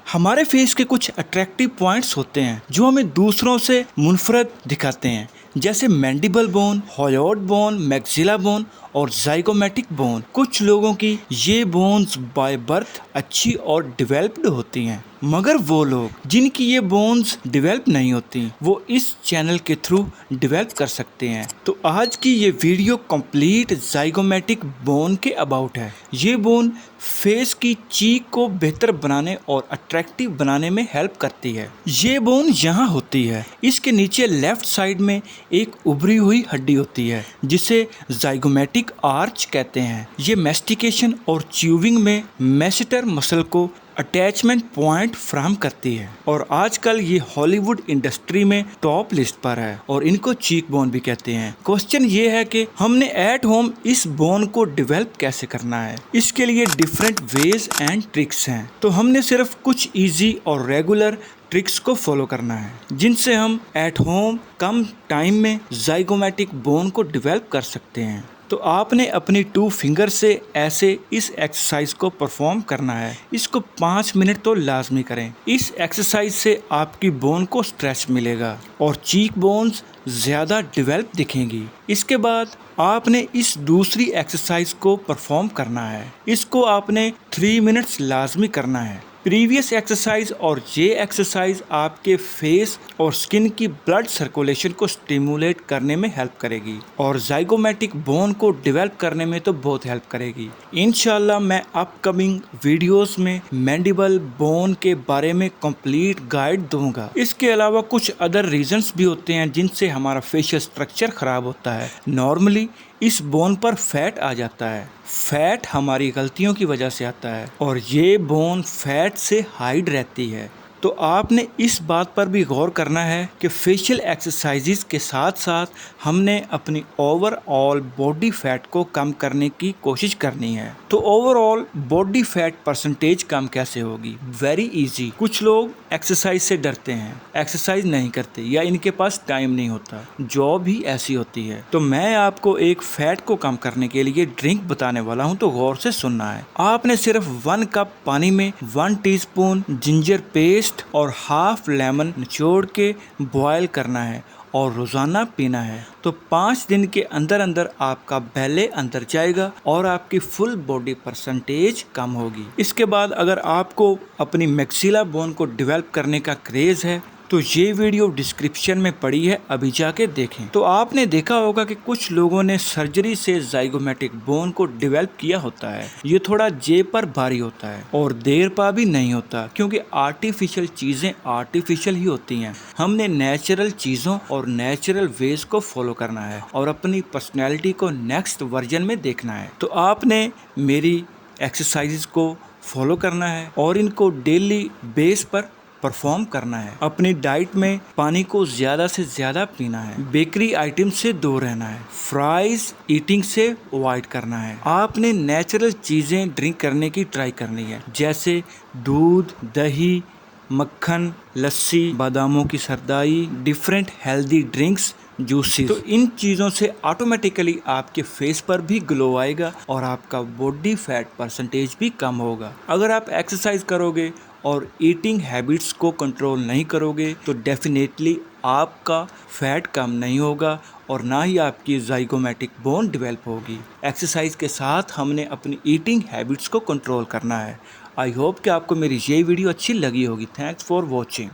हमारे फेस के कुछ अट्रैक्टिव पॉइंट्स होते हैं जो हमें दूसरों से मुनफरद दिखाते हैं, जैसे mandible bone, hyoid bone, maxilla bone और जाइगोमेटिक बोन। कुछ लोगों की ये बोन्स बाय बर्थ अच्छी और डेवलप्ड होती हैं, मगर वो लोग जिनकी ये बोन्स डेवलप नहीं होती वो इस चैनल के थ्रू डेवलप कर सकते हैं। तो आज की ये वीडियो कंप्लीट जाइगोमेटिक बोन के अबाउट है। ये बोन फेस की चीक को बेहतर बनाने और अट्रैक्टिव बनाने में हेल्प करती है। ये बोन यहाँ होती है, इसके नीचे लेफ्ट साइड में एक उभरी हुई हड्डी होती है जिसे जाइगोमेटिक आर्च कहते हैं। ये मैस्टिकेशन और च्यूविंग में मैसेटर मसल को अटैचमेंट पॉइंट फ्राहम करती है और आजकल ये हॉलीवुड इंडस्ट्री में टॉप लिस्ट पर है और इनको चीक बोन भी कहते हैं। क्वेश्चन ये है कि हमने एट होम इस बोन को डेवलप कैसे करना है। इसके लिए डिफरेंट वेज एंड ट्रिक्स हैं, तो हमने सिर्फ कुछ इजी और रेगुलर ट्रिक्स को फॉलो करना है जिनसे हम एट होम कम टाइम में जाइगोमेटिक बोन को डेवलप कर सकते हैं। तो आपने अपनी 2 फिंगर से ऐसे इस एक्सरसाइज को परफॉर्म करना है। इसको 5 मिनट तो लाजमी करें। इस एक्सरसाइज से आपकी बोन को स्ट्रेच मिलेगा और चीक बोन्स ज़्यादा डेवलप दिखेंगी। इसके बाद आपने इस दूसरी एक्सरसाइज को परफॉर्म करना है। इसको आपने 3 मिनट्स लाजमी करना है। प्रीवियस एक्सरसाइज और ये एक्सरसाइज आपके फेस और स्किन की ब्लड सर्कुलेशन को स्टिमुलेट करने में हेल्प करेगी और जाइगोमेटिक बोन को डेवलप करने में तो बहुत हेल्प करेगी। इंशाल्लाह मैं अपकमिंग वीडियोस में मैंडिबल बोन के बारे में कंप्लीट गाइड दूंगा। इसके अलावा कुछ अदर रीजंस भी होते हैं जिनसे हमारा फेशियल स्ट्रक्चर खराब होता है। नॉर्मली इस बोन पर फैट आ जाता है। फैट हमारी गलतियों की वजह से आता है और ये बोन फैट से हाइड रहती है। तो आपने इस बात पर भी गौर करना है कि फेशियल एक्सरसाइजेस के साथ साथ हमने अपनी ओवरऑल बॉडी फैट को कम करने की कोशिश करनी है। तो ओवरऑल बॉडी फैट परसेंटेज कम कैसे होगी? Very easy. कुछ लोग एक्सरसाइज से डरते हैं, एक्सरसाइज नहीं करते या इनके पास टाइम नहीं होता, जॉब ही ऐसी होती है। तो मैं आपको एक फैट को कम करने के लिए ड्रिंक बताने वाला हूँ, तो गौर से सुनना है। आपने सिर्फ 1 कप पानी में 1 टीस्पून जिंजर पेस्ट और हाफ लेमन निचोड़ के बॉयल करना है और रोजाना पीना है। तो 5 दिन के अंदर अंदर आपका बैले अंदर जाएगा और आपकी फुल बॉडी परसेंटेज कम होगी। इसके बाद अगर आपको अपनी मैक्सिला बोन को डेवलप करने का क्रेज है तो ये वीडियो डिस्क्रिप्शन में पड़ी है, अभी जाके देखें। तो आपने देखा होगा कि कुछ लोगों ने सर्जरी से जाइगोमेटिक बोन को डेवलप किया होता है। ये थोड़ा जेब पर भारी होता है और देर पा भी नहीं होता, क्योंकि आर्टिफिशियल चीजें आर्टिफिशियल ही होती हैं। हमने नेचुरल चीजों और नेचुरल वेज को फॉलो करना है और अपनी पर्सनैलिटी को नेक्स्ट वर्जन में देखना है। तो आपने मेरी एक्सरसाइजेस को फॉलो करना है और इनको डेली बेस पर परफॉर्म करना है। अपनी डाइट में पानी को ज्यादा से ज्यादा पीना है। बेकरी आइटम से दूर रहना है। फ्राइज ईटिंग से अवॉइड करना है। आपने नेचुरल चीजें ड्रिंक करने की ट्राई करनी है, जैसे दूध, दही, मक्खन, लस्सी, बादामों की सरदाई, डिफरेंट हेल्दी ड्रिंक्स, जूसेस। तो इन चीज़ों से ऑटोमेटिकली आपके फेस पर भी ग्लो आएगा और आपका बॉडी फैट परसेंटेज भी कम होगा। अगर आप एक्सरसाइज करोगे और ईटिंग हैबिट्स को कंट्रोल नहीं करोगे तो डेफिनेटली आपका फैट कम नहीं होगा और ना ही आपकी जाइगोमेटिक बोन डेवलप होगी। एक्सरसाइज के साथ हमने अपनी ईटिंग हैबिट्स को कंट्रोल करना है। आई होप कि आपको मेरी ये वीडियो अच्छी लगी होगी। Thanks for watching.